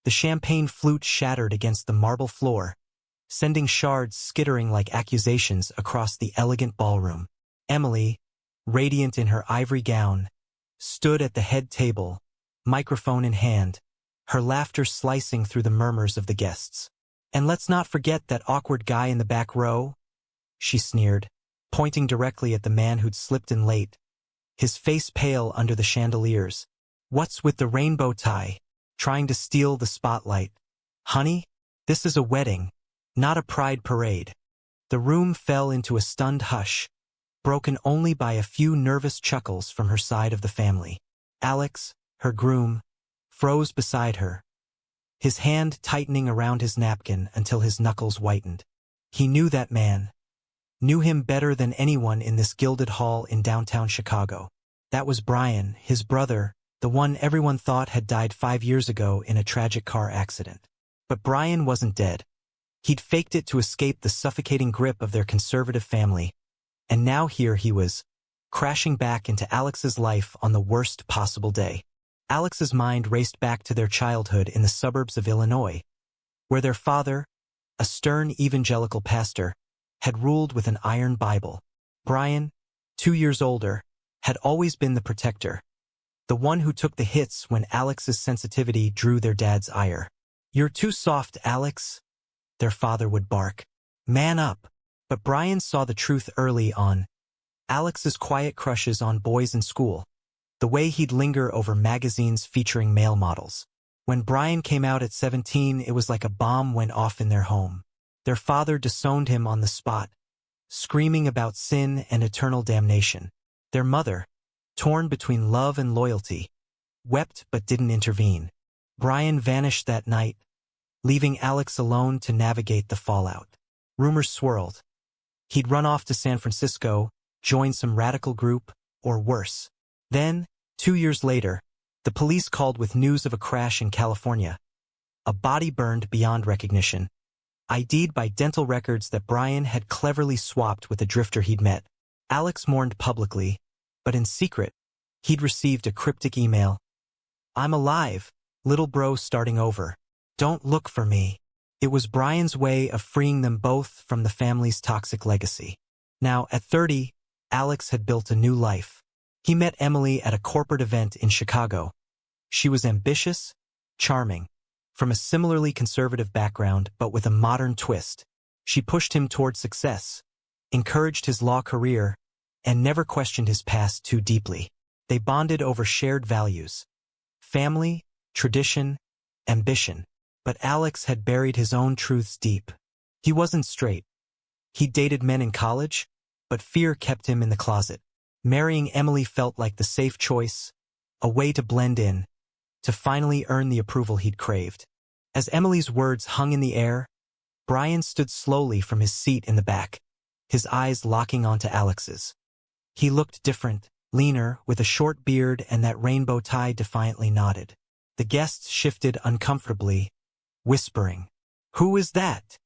The champagne flute shattered against the marble floor, sending shards skittering like accusations across the elegant ballroom. Emily, radiant in her ivory gown, stood at the head table, microphone in hand, her laughter slicing through the murmurs of the guests. "And let's not forget that awkward guy in the back row," she sneered, pointing directly at the man who'd slipped in late, his face pale under the chandeliers. "What's with the rainbow tie? Trying to steal the spotlight? Honey, this is a wedding, not a pride parade." The room fell into a stunned hush, broken only by a few nervous chuckles from her side of the family. Alex, her groom, froze beside her, his hand tightening around his napkin until his knuckles whitened. He knew that man, knew him better than anyone in this gilded hall in downtown Chicago. That was Brian, his brother, the one everyone thought had died 5 years ago in a tragic car accident. But Brian wasn't dead. He'd faked it to escape the suffocating grip of their conservative family, and now here he was, crashing back into Alex's life on the worst possible day. Alex's mind raced back to their childhood in the suburbs of Illinois, where their father, a stern evangelical pastor, had ruled with an iron Bible. Brian, 2 years older, had always been the protector, the one who took the hits when Alex's sensitivity drew their dad's ire. "You're too soft, Alex," their father would bark. "Man up." But Brian saw the truth early on. Alex's quiet crushes on boys in school, the way he'd linger over magazines featuring male models. When Brian came out at 17, it was like a bomb went off in their home. Their father disowned him on the spot, screaming about sin and eternal damnation. Their mother, torn between love and loyalty, wept but didn't intervene. Brian vanished that night, leaving Alex alone to navigate the fallout. Rumors swirled. He'd run off to San Francisco, join some radical group, or worse. Then, 2 years later, the police called with news of a crash in California. A body burned beyond recognition, ID'd by dental records that Brian had cleverly swapped with a drifter he'd met. Alex mourned publicly, but in secret, he'd received a cryptic email. "I'm alive, little bro, starting over. Don't look for me." It was Brian's way of freeing them both from the family's toxic legacy. Now, at 30, Alex had built a new life. He met Emily at a corporate event in Chicago. She was ambitious, charming, from a similarly conservative background but with a modern twist. She pushed him toward success, encouraged his law career, and never questioned his past too deeply. They bonded over shared values: family, tradition, ambition. But Alex had buried his own truths deep. He wasn't straight. He'd dated men in college, but fear kept him in the closet. Marrying Emily felt like the safe choice, a way to blend in, to finally earn the approval he'd craved. As Emily's words hung in the air, Brian stood slowly from his seat in the back, his eyes locking onto Alex's. He looked different, leaner, with a short beard and that rainbow tie defiantly knotted. The guests shifted uncomfortably, whispering. "Who is that?"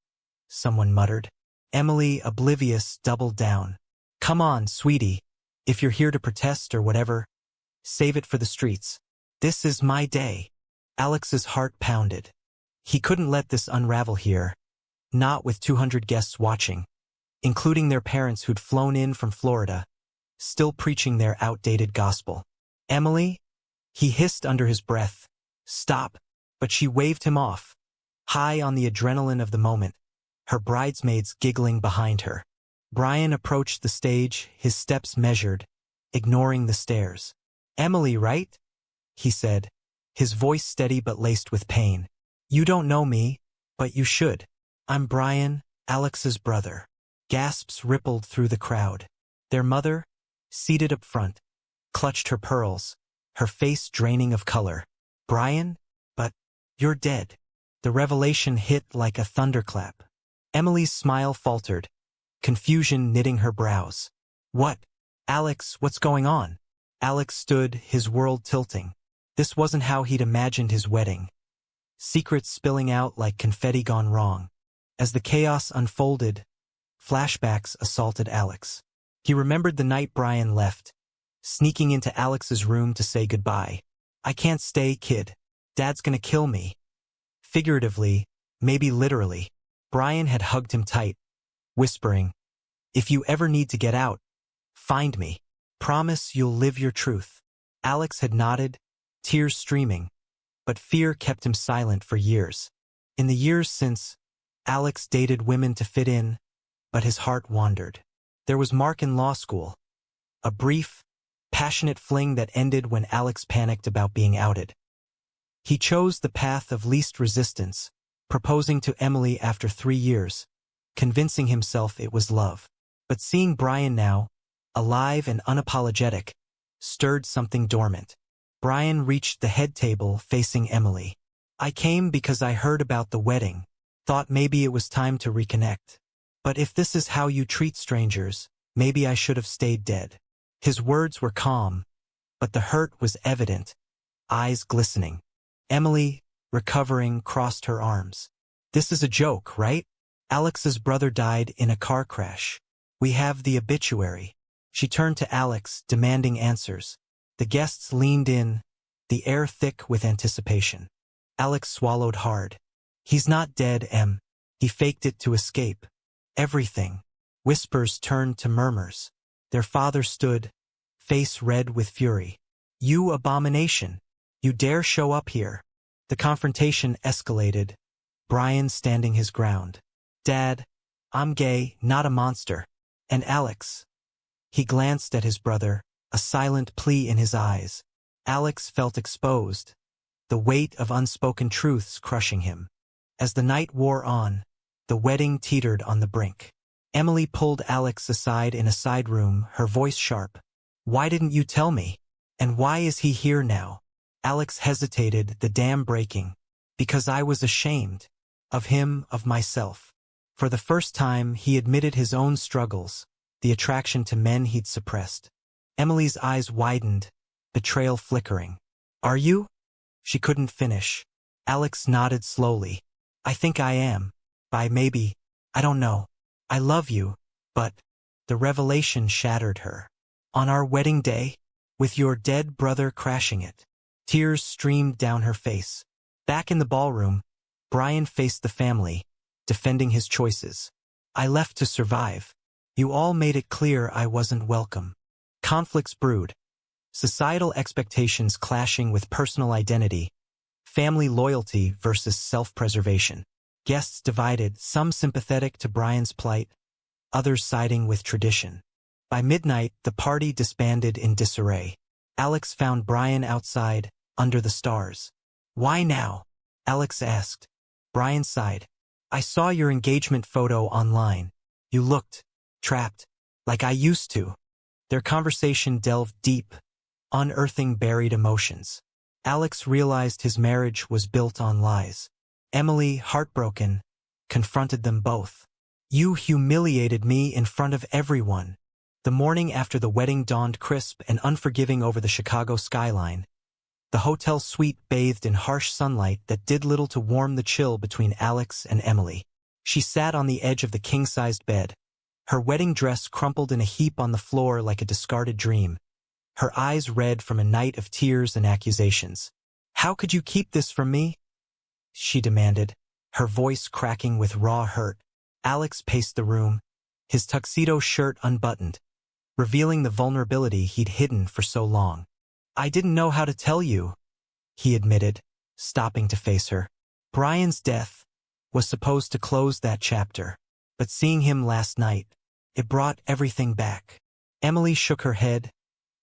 someone muttered. Emily, oblivious, doubled down. "Come on, sweetie. If you're here to protest or whatever, save it for the streets. This is my day." Alex's heart pounded. He couldn't let this unravel here, not with 200 guests watching, including their parents who'd flown in from Florida, still preaching their outdated gospel. "Emily?" he hissed under his breath. "Stop." But she waved him off, high on the adrenaline of the moment, her bridesmaids giggling behind her. Brian approached the stage, his steps measured, ignoring the stares. "Emily, right?" he said, his voice steady but laced with pain. "You don't know me, but you should. I'm Brian, Alex's brother." Gasps rippled through the crowd. Their mother, seated up front, clutched her pearls, her face draining of color. "Brian? But you're dead." The revelation hit like a thunderclap. Emily's smile faltered, confusion knitting her brows. "What? Alex, what's going on?" Alex stood, his world tilting. This wasn't how he'd imagined his wedding. Secrets spilling out like confetti gone wrong. As the chaos unfolded, flashbacks assaulted Alex. He remembered the night Brian left, sneaking into Alex's room to say goodbye. "I can't stay, kid. Dad's gonna kill me." figuratively, maybe literally. Brian had hugged him tight, whispering, "If you ever need to get out, find me. Promise you'll live your truth." Alex had nodded, tears streaming, but fear kept him silent for years. In the years since, Alex dated women to fit in, but his heart wandered. There was Mark in law school, a brief, passionate fling that ended when Alex panicked about being outed. He chose the path of least resistance, proposing to Emily after 3 years, convincing himself it was love. But seeing Brian now, alive and unapologetic, stirred something dormant. Brian reached the head table facing Emily. "I came because I heard about the wedding, thought maybe it was time to reconnect. But if this is how you treat strangers, maybe I should have stayed dead." His words were calm, but the hurt was evident, eyes glistening. Emily, recovering, crossed her arms. "This is a joke, right? Alex's brother died in a car crash. We have the obituary." She turned to Alex, demanding answers. The guests leaned in, the air thick with anticipation. Alex swallowed hard. "He's not dead, Em. He faked it to escape." Everything. Whispers turned to murmurs. Their father stood, face red with fury. "You abomination! You dare show up here!" The confrontation escalated, Brian standing his ground. "Dad, I'm gay, not a monster." "And Alex?" He glanced at his brother, a silent plea in his eyes. Alex felt exposed, the weight of unspoken truths crushing him. As the night wore on, the wedding teetered on the brink. Emily pulled Alex aside in a side room, her voice sharp. "Why didn't you tell me? And why is he here now?" Alex hesitated, the dam breaking. "Because I was ashamed. Of him, of myself." For the first time, he admitted his own struggles, the attraction to men he'd suppressed. Emily's eyes widened, betrayal flickering. "Are you?" She couldn't finish. Alex nodded slowly. "I think I am. By maybe. I don't know. I love you, but..." The revelation shattered her. "On our wedding day? With your dead brother crashing it." Tears streamed down her face. Back in the ballroom, Brian faced the family, defending his choices. "I left to survive. You all made it clear I wasn't welcome." Conflicts brewed. Societal expectations clashing with personal identity. Family loyalty versus self-preservation. Guests divided, some sympathetic to Brian's plight, others siding with tradition. By midnight, the party disbanded in disarray. Alex found Brian outside, under the stars. "Why now?" Alex asked. Brian sighed. "I saw your engagement photo online. You looked trapped, like I used to." Their conversation delved deep, unearthing buried emotions. Alex realized his marriage was built on lies. Emily, heartbroken, confronted them both. "You humiliated me in front of everyone." The morning after the wedding dawned crisp and unforgiving over the Chicago skyline. The hotel suite bathed in harsh sunlight that did little to warm the chill between Alex and Emily. She sat on the edge of the king-sized bed, her wedding dress crumpled in a heap on the floor like a discarded dream, her eyes red from a night of tears and accusations. "How could you keep this from me?" she demanded, her voice cracking with raw hurt. Alex paced the room, his tuxedo shirt unbuttoned, revealing the vulnerability he'd hidden for so long. "I didn't know how to tell you," he admitted, stopping to face her. Brian's death was supposed to close that chapter, but seeing him last night, it brought everything back. Emily shook her head,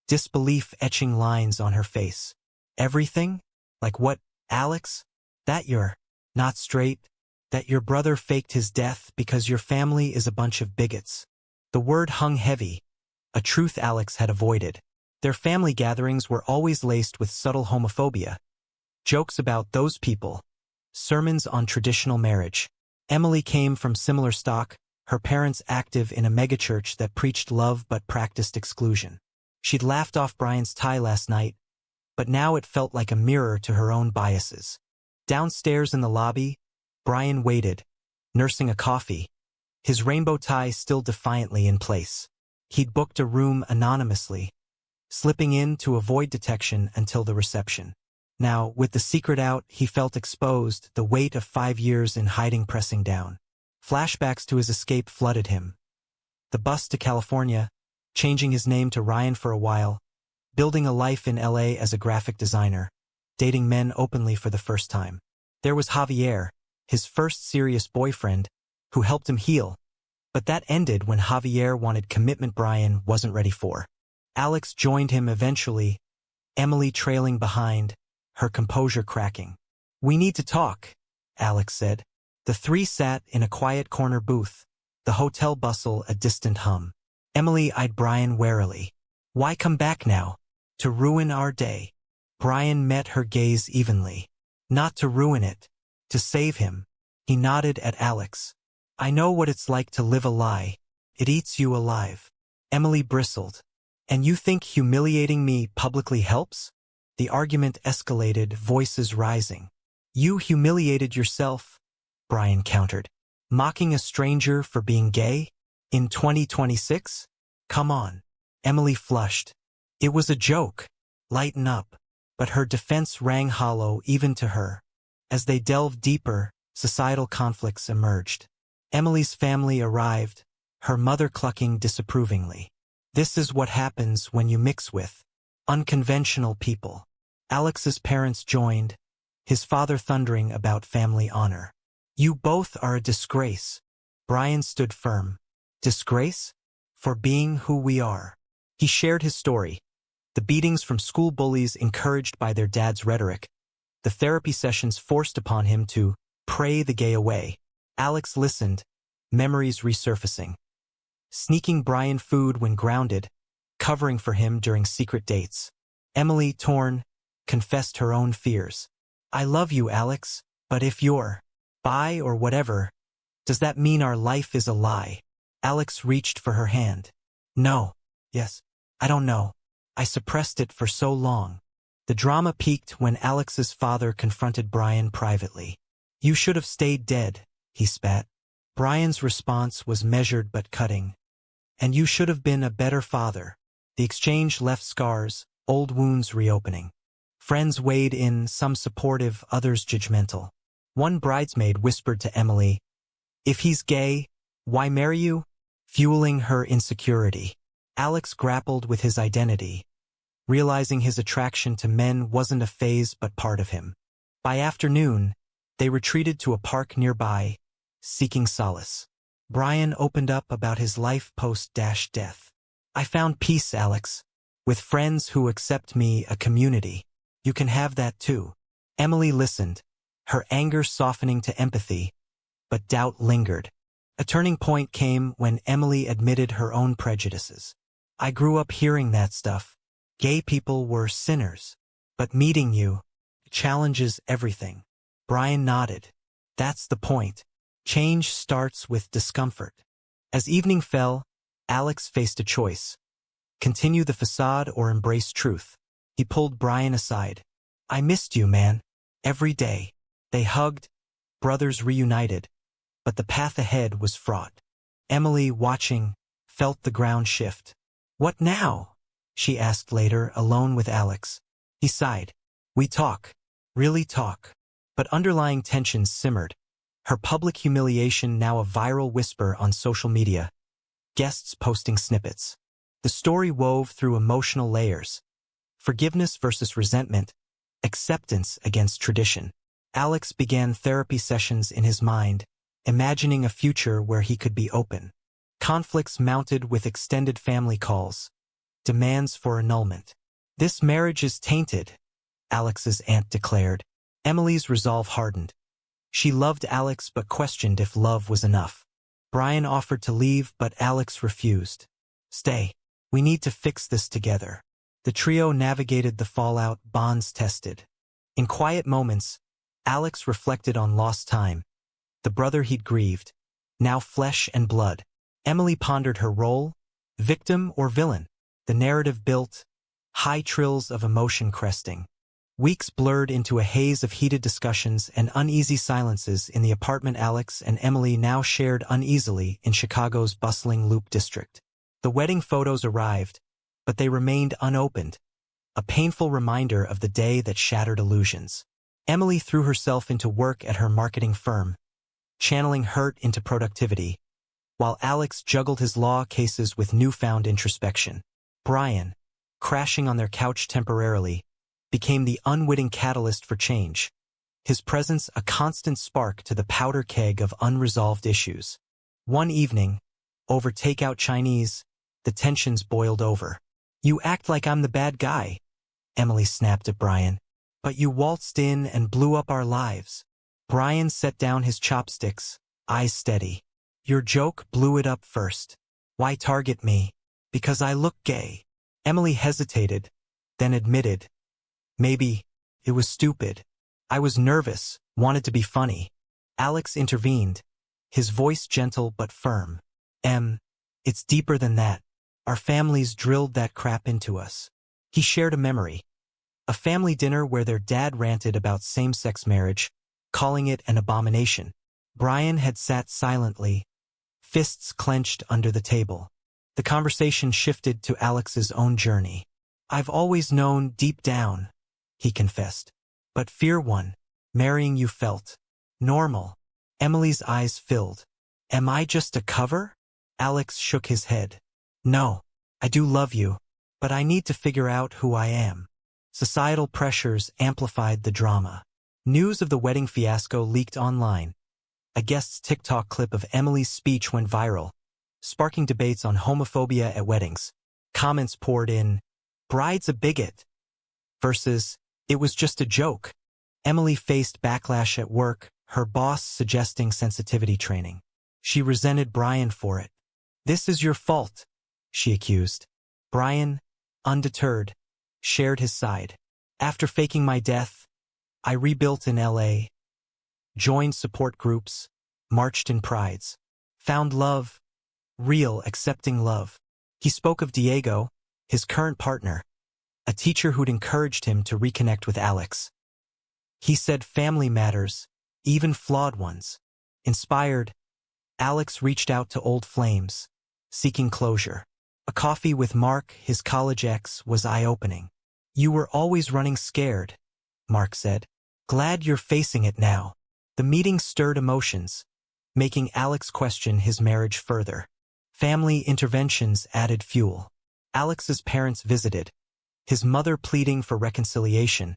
disbelief etching lines on her face. "Everything? Like what, Alex? That you're not straight? That your brother faked his death because your family is a bunch of bigots?" The word hung heavy, a truth Alex had avoided. Their family gatherings were always laced with subtle homophobia. Jokes about those people. Sermons on traditional marriage. Emily came from similar stock, her parents active in a megachurch that preached love but practiced exclusion. She'd laughed off Brian's tie last night, but now it felt like a mirror to her own biases. Downstairs in the lobby, Brian waited, nursing a coffee, his rainbow tie still defiantly in place. He'd booked a room anonymously, slipping in to avoid detection until the reception. Now, with the secret out, he felt exposed, the weight of 5 years in hiding pressing down. Flashbacks to his escape flooded him. The bus to California, changing his name to Ryan for a while, building a life in LA as a graphic designer, dating men openly for the first time. There was Javier, his first serious boyfriend, who helped him heal. But that ended when Javier wanted commitment Brian wasn't ready for. Alex joined him eventually, Emily trailing behind, her composure cracking. "We need to talk," Alex said. The three sat in a quiet corner booth, the hotel bustle a distant hum. Emily eyed Brian warily. "Why come back now? To ruin our day?" Brian met her gaze evenly. "Not to ruin it. To save him." He nodded at Alex. "I know what it's like to live a lie. It eats you alive." Emily bristled. "And you think humiliating me publicly helps?" The argument escalated, voices rising. "You humiliated yourself," Brian countered. "Mocking a stranger for being gay? In 2026? Come on." Emily flushed. "It was a joke. Lighten up." But her defense rang hollow even to her. As they delved deeper, societal conflicts emerged. Emily's family arrived, her mother clucking disapprovingly. "This is what happens when you mix with unconventional people." Alex's parents joined, his father thundering about family honor. "You both are a disgrace." Brian stood firm. "Disgrace? For being who we are." He shared his story. The beatings from school bullies encouraged by their dad's rhetoric. The therapy sessions forced upon him to pray the gay away. Alex listened, memories resurfacing. Sneaking Brian food when grounded, covering for him during secret dates. Emily, torn, confessed her own fears. "I love you, Alex, but if you're bi or whatever, does that mean our life is a lie?" Alex reached for her hand. "No. Yes. I don't know. I suppressed it for so long." The drama peaked when Alex's father confronted Brian privately. "You should have stayed dead," he spat. Brian's response was measured but cutting. "And you should have been a better father." The exchange left scars, old wounds reopening. Friends weighed in, some supportive, others judgmental. One bridesmaid whispered to Emily, "If he's gay, why marry you?" fueling her insecurity. Alex grappled with his identity, realizing his attraction to men wasn't a phase but part of him. By afternoon, they retreated to a park nearby, seeking solace. Brian opened up about his life post-death. "I found peace, Alex. With friends who accept me, a community. You can have that too." Emily listened, her anger softening to empathy, but doubt lingered. A turning point came when Emily admitted her own prejudices. "I grew up hearing that stuff. Gay people were sinners. But meeting you challenges everything." Brian nodded. "That's the point. Change starts with discomfort." As evening fell, Alex faced a choice. Continue the facade or embrace truth. He pulled Brian aside. "I missed you, man. Every day." They hugged, brothers reunited. But the path ahead was fraught. Emily, watching, felt the ground shift. "What now?" she asked later, alone with Alex. He sighed. "We talk. Really talk." But underlying tensions simmered. Her public humiliation now a viral whisper on social media. Guests posting snippets. The story wove through emotional layers. Forgiveness versus resentment. Acceptance against tradition. Alex began therapy sessions in his mind, imagining a future where he could be open. Conflicts mounted with extended family calls. Demands for annulment. "This marriage is tainted," Alex's aunt declared. Emily's resolve hardened. She loved Alex but questioned if love was enough. Brian offered to leave, but Alex refused. "Stay. We need to fix this together." The trio navigated the fallout, bonds tested. In quiet moments, Alex reflected on lost time, the brother he'd grieved, now flesh and blood. Emily pondered her role, victim or villain. The narrative built, high trills of emotion cresting. Weeks blurred into a haze of heated discussions and uneasy silences in the apartment Alex and Emily now shared uneasily in Chicago's bustling Loop District. The wedding photos arrived, but they remained unopened. a painful reminder of the day that shattered illusions. Emily threw herself into work at her marketing firm, channeling hurt into productivity, while Alex juggled his law cases with newfound introspection. Brian, crashing on their couch temporarily, became the unwitting catalyst for change, his presence a constant spark to the powder keg of unresolved issues. One evening, over takeout Chinese, the tensions boiled over. "You act like I'm the bad guy," Emily snapped at Brian. "But you waltzed in and blew up our lives." Brian set down his chopsticks, eyes steady. "Your joke blew it up first. Why target me? Because I look gay." Emily hesitated, then admitted, "Maybe it was stupid. I was nervous, wanted to be funny." Alex intervened, his voice gentle but firm. It's deeper than that. Our families drilled that crap into us." He shared a memory. A family dinner where their dad ranted about same-sex marriage, calling it an abomination. Brian had sat silently, fists clenched under the table. The conversation shifted to Alex's own journey. "I've always known deep down," he confessed. "But fear won. Marrying you felt normal." Emily's eyes filled. "Am I just a cover?" Alex shook his head. "No, I do love you, but I need to figure out who I am." Societal pressures amplified the drama. News of the wedding fiasco leaked online. A guest's TikTok clip of Emily's speech went viral, sparking debates on homophobia at weddings. Comments poured in, "Bride's a bigot," versus, "It was just a joke." Emily faced backlash at work, her boss suggesting sensitivity training. She resented Brian for it. "This is your fault," she accused. Brian, undeterred, shared his side. "After faking my death, I rebuilt in LA, joined support groups, marched in prides, found love, real, accepting love." He spoke of Diego, his current partner, a teacher who'd encouraged him to reconnect with Alex. He said family matters, even flawed ones. Inspired, Alex reached out to old flames, seeking closure. A coffee with Mark, his college ex, was eye-opening. "You were always running scared," Mark said. "Glad you're facing it now." The meeting stirred emotions, making Alex question his marriage further. Family interventions added fuel. Alex's parents visited, his mother pleading for reconciliation,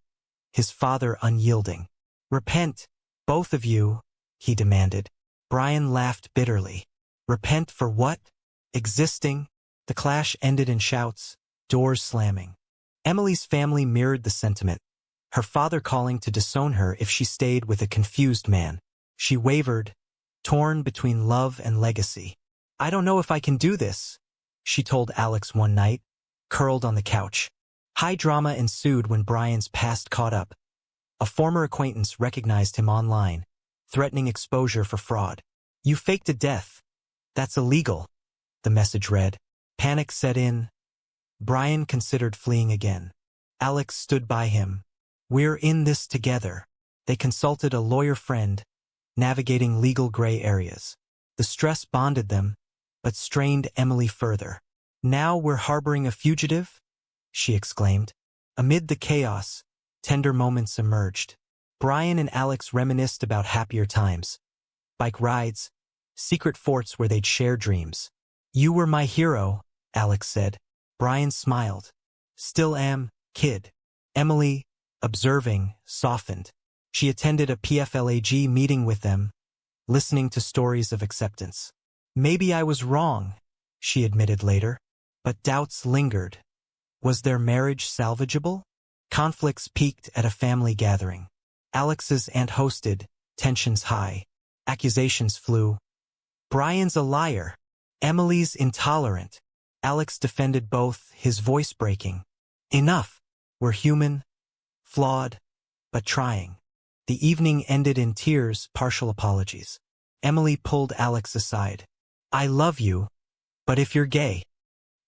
his father unyielding. "Repent, both of you," he demanded. Brian laughed bitterly. "Repent for what? Existing?" The clash ended in shouts, doors slamming. Emily's family mirrored the sentiment, her father calling to disown her if she stayed with a confused man. She wavered, torn between love and legacy. "I don't know if I can do this," she told Alex one night, curled on the couch. High drama ensued when Brian's past caught up. A former acquaintance recognized him online, threatening exposure for fraud. "You faked a death. That's illegal," the message read. Panic set in. Brian considered fleeing again. Alex stood by him. "We're in this together." They consulted a lawyer friend, navigating legal gray areas. The stress bonded them, but strained Emily further. "Now we're harboring a fugitive?" she exclaimed. Amid the chaos, tender moments emerged. Brian and Alex reminisced about happier times. Bike rides, secret forts where they'd share dreams. "You were my hero," Alex said. Brian smiled. "Still am, kid." Emily, observing, softened. She attended a PFLAG meeting with them, listening to stories of acceptance. "Maybe I was wrong," she admitted later, but doubts lingered. Was their marriage salvageable? Conflicts peaked at a family gathering. Alex's aunt hosted, tensions high. Accusations flew. "Brian's a liar. Emily's intolerant." Alex defended both, his voice breaking. "Enough. We're human, flawed, but trying." The evening ended in tears, partial apologies. Emily pulled Alex aside. "I love you, but if you're gay."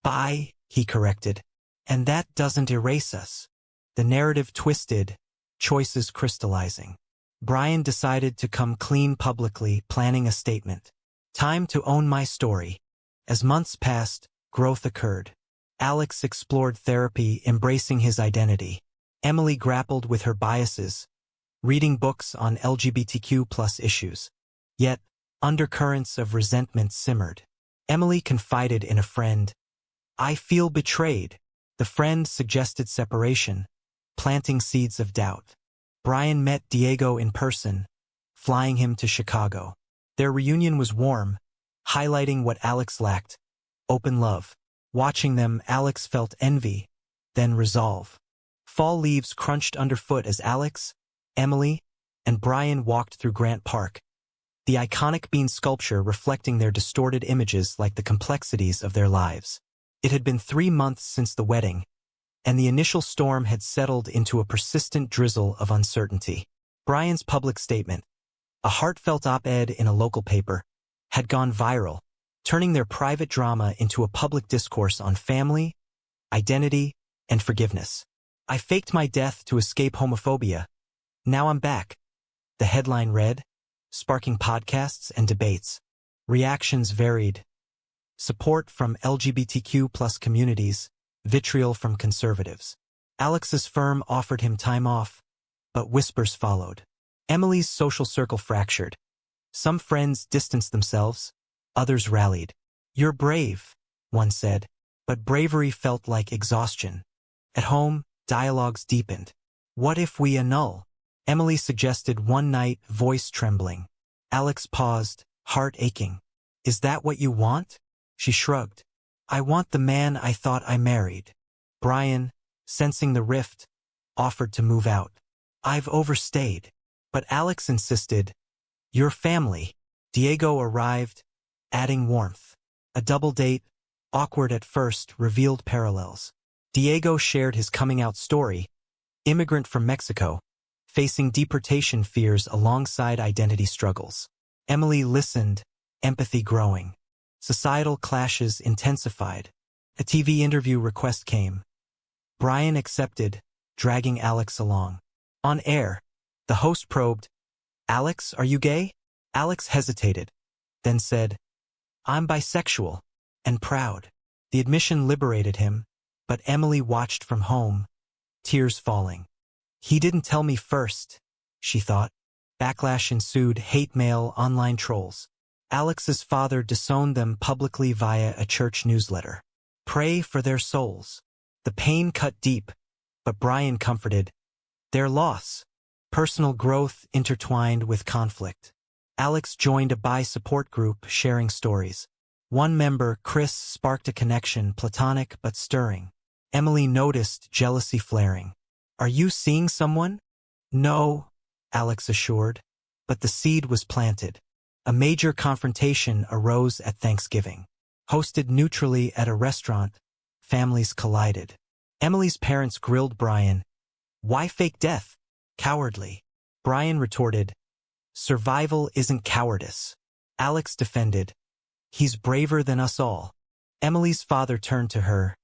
"Bye," he corrected. "And that doesn't erase us." The narrative twisted, choices crystallizing. Brian decided to come clean publicly, planning a statement. "Time to own my story." As months passed, growth occurred. Alex explored therapy, embracing his identity. Emily grappled with her biases, reading books on LGBTQ+ issues. Yet, undercurrents of resentment simmered. Emily confided in a friend. "I feel betrayed." The friend suggested separation, planting seeds of doubt. Brian met Diego in person, flying him to Chicago. Their reunion was warm, highlighting what Alex lacked: open love. Watching them, Alex felt envy, then resolve. Fall leaves crunched underfoot as Alex, Emily, and Brian walked through Grant Park, the iconic bean sculpture reflecting their distorted images like the complexities of their lives. It had been 3 months since the wedding, and the initial storm had settled into a persistent drizzle of uncertainty. Brian's public statement, a heartfelt op-ed in a local paper, had gone viral, turning their private drama into a public discourse on family, identity, and forgiveness. "I faked my death to escape homophobia. Now I'm back," the headline read, sparking podcasts and debates. Reactions varied. Support from LGBTQ+ communities, vitriol from conservatives. Alex's firm offered him time off, but whispers followed. Emily's social circle fractured. Some friends distanced themselves, others rallied. "You're brave," one said, but bravery felt like exhaustion. At home, dialogues deepened. "What if we annul?" Emily suggested one night, voice trembling. Alex paused, heart aching. "Is that what you want?" She shrugged. "I want the man I thought I married." Brian, sensing the rift, offered to move out. "I've overstayed." But Alex insisted. "Your family." Diego arrived, adding warmth. A double date, awkward at first, revealed parallels. Diego shared his coming-out story, immigrant from Mexico, facing deportation fears alongside identity struggles. Emily listened, empathy growing. Societal clashes intensified. A TV interview request came. Brian accepted, dragging Alex along. On air, the host probed, "Alex, are you gay?" Alex hesitated, then said, "I'm bisexual, and proud." The admission liberated him, but Emily watched from home, tears falling. "He didn't tell me first," she thought. Backlash ensued, hate mail, online trolls. Alex's father disowned them publicly via a church newsletter. Pray for their souls. The pain cut deep, but Brian comforted. Their loss. Personal growth intertwined with conflict. Alex joined a bi support group, sharing stories. One member, Chris, sparked a connection, platonic but stirring. Emily noticed jealousy flaring. "Are you seeing someone?" "No," Alex assured, but the seed was planted. A major confrontation arose at Thanksgiving. Hosted neutrally at a restaurant, families collided. Emily's parents grilled Brian. "Why fake death? Cowardly." Brian retorted, "Survival isn't cowardice." Alex defended, "He's braver than us all." Emily's father turned to her.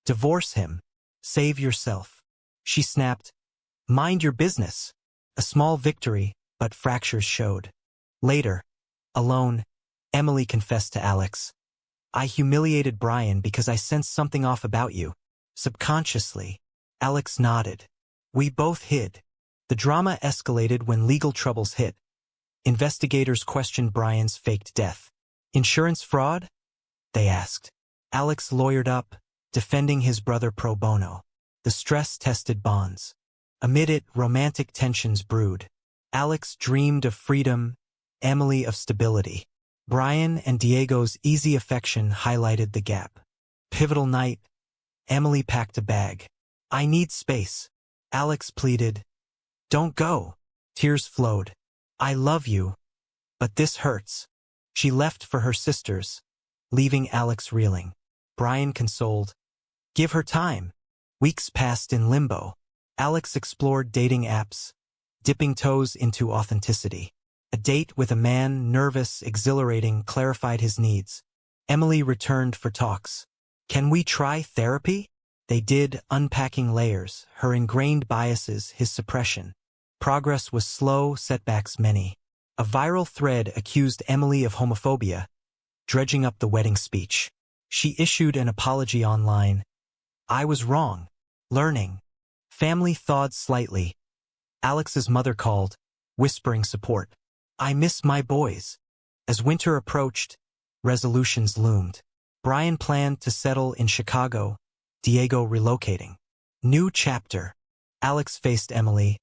"Divorce him. Save yourself." She snapped, "Mind your business." A small victory, but fractures showed. Later, alone, Emily confessed to Alex, "I humiliated Brian because I sensed something off about you." Subconsciously, Alex nodded. "We both hid." The drama escalated when legal troubles hit. Investigators questioned Brian's faked death. "Insurance fraud?" they asked. Alex lawyered up, defending his brother pro bono. The stress tested bonds. Amid it, romantic tensions brewed. Alex dreamed of freedom, Emily of stability. Brian and Diego's easy affection highlighted the gap. Pivotal night, Emily packed a bag. "I need space." Alex pleaded, "Don't go." Tears flowed. "I love you, but this hurts." She left for her sisters, leaving Alex reeling. Brian consoled, "Give her time." Weeks passed in limbo. Alex explored dating apps, dipping toes into authenticity. A date with a man, nervous, exhilarating, clarified his needs. Emily returned for talks. "Can we try therapy?" They did, unpacking layers, her ingrained biases, his suppression. Progress was slow, setbacks many. A viral thread accused Emily of homophobia, dredging up the wedding speech. She issued an apology online, I was wrong. Learning. Family thawed slightly. Alex's mother called, whispering support. I miss my boys. As winter approached, resolutions loomed. Brian planned to settle in Chicago, Diego relocating. New chapter. Alex faced Emily.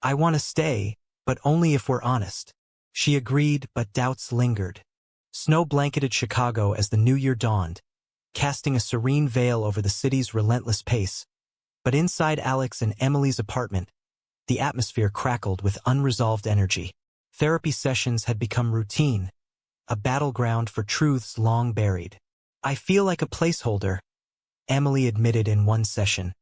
I want to stay, but only if we're honest. She agreed, but doubts lingered. Snow blanketed Chicago as the new year dawned, casting a serene veil over the city's relentless pace. But inside Alex and Emily's apartment, the atmosphere crackled with unresolved energy. Therapy sessions had become routine, a battleground for truths long buried. I feel like a placeholder, Emily admitted in one session,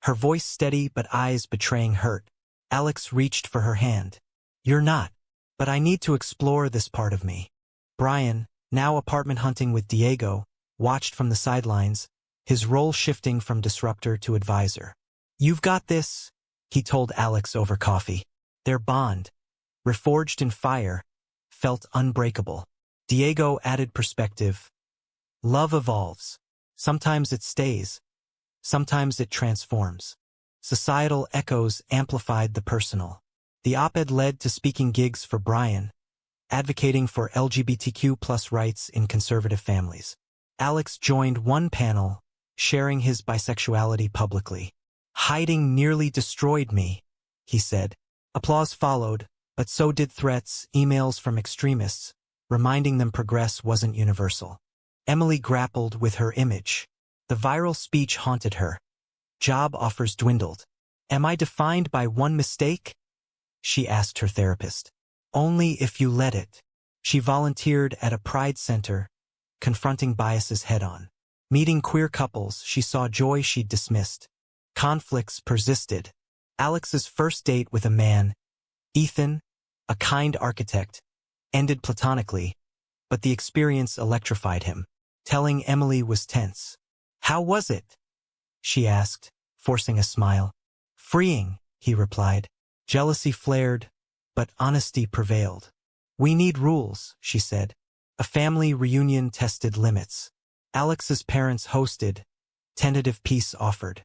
her voice steady but eyes betraying hurt. Alex reached for her hand. You're not, but I need to explore this part of me. Brian, now apartment hunting with Diego, watched from the sidelines, his role shifting from disruptor to advisor. You've got this, he told Alex over coffee. Their bond, reforged in fire, felt unbreakable. Diego added perspective. Love evolves. Sometimes it stays. Sometimes it transforms. Societal echoes amplified the personal. The op-ed led to speaking gigs for Brian, advocating for LGBTQ+ rights in conservative families. Alex joined one panel, sharing his bisexuality publicly. Hiding nearly destroyed me, he said. Applause followed, but so did threats, emails from extremists, reminding them progress wasn't universal. Emily grappled with her image. The viral speech haunted her. Job offers dwindled. Am I defined by one mistake? She asked her therapist. Only if you let it. She volunteered at a pride center, confronting biases head-on. Meeting queer couples, she saw joy she'd dismissed. Conflicts persisted. Alex's first date with a man, Ethan, a kind architect, ended platonically, but the experience electrified him. Telling Emily was tense. How was it? She asked, forcing a smile. Freeing, he replied. Jealousy flared, but honesty prevailed. We need rules, she said. A family reunion tested limits. Alex's parents hosted. Tentative peace offered.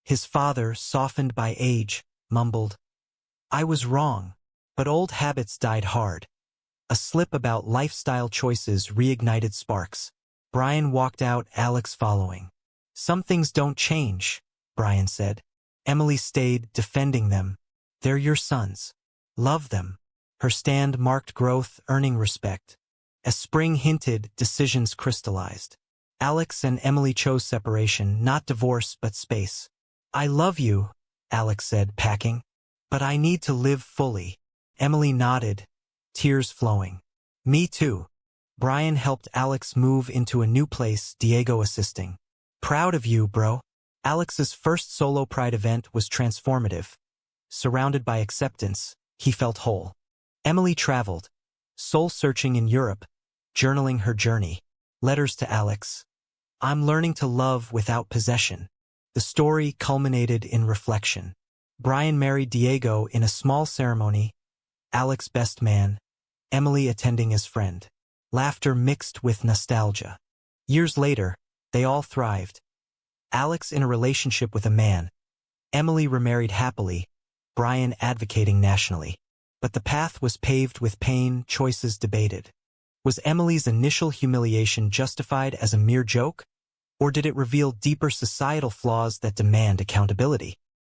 His father, softened by age, mumbled, I was wrong, but old habits died hard. A slip about lifestyle choices reignited sparks. Brian walked out, Alex following. Some things don't change, Brian said. Emily stayed, defending them. They're your sons. Love them. Her stand marked growth, earning respect. As spring hinted, decisions crystallized. Alex and Emily chose separation, not divorce but space. I love you, Alex said, packing. But I need to live fully. Emily nodded, tears flowing. Me too. Brian helped Alex move into a new place, Diego assisting. Proud of you, bro. Alex's first solo pride event was transformative. Surrounded by acceptance, he felt whole. Emily traveled, soul-searching in Europe, journaling her journey. Letters to Alex. I'm learning to love without possession. The story culminated in reflection. Brian married Diego in a small ceremony, Alex best man, Emily attending as friend. Laughter mixed with nostalgia. Years later, they all thrived. Alex in a relationship with a man, Emily remarried happily, Brian advocating nationally. But the path was paved with pain, choices debated. Was Emily's initial humiliation justified as a mere joke? Or did it reveal deeper societal flaws that demand accountability?